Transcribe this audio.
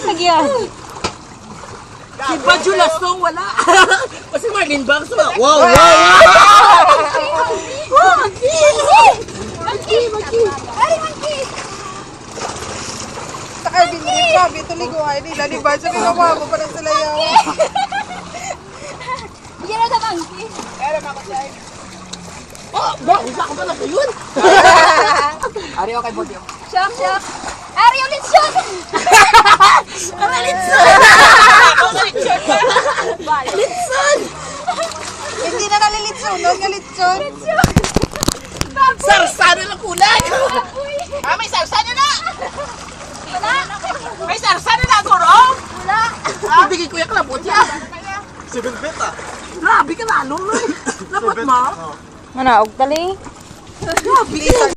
Nagyan. Si Badjo Lasong wala. Kasi Marlene Banks wala. Wow, wow! Ay, binili pa. Bituliguan nila ni Badjo. Ninawa mo pa ng salayaw. Bigyan na sa monkey. Oh, bakit ako ba na ba yun? Ari, okay, Bodyo. Shock, shock. Ariel, let's shock! Litson! Hindi na nalilitson. Doon nga litson. Sarsano lang kulay! Ah, may sarsa nyo na! Wala. May sarsa na na, Goro! Wala. Ibigay ko yung kalabot niya. 7 bet ah. Grabe ka lalo, no? Lapat mo? Manaog tali. Grabe ka.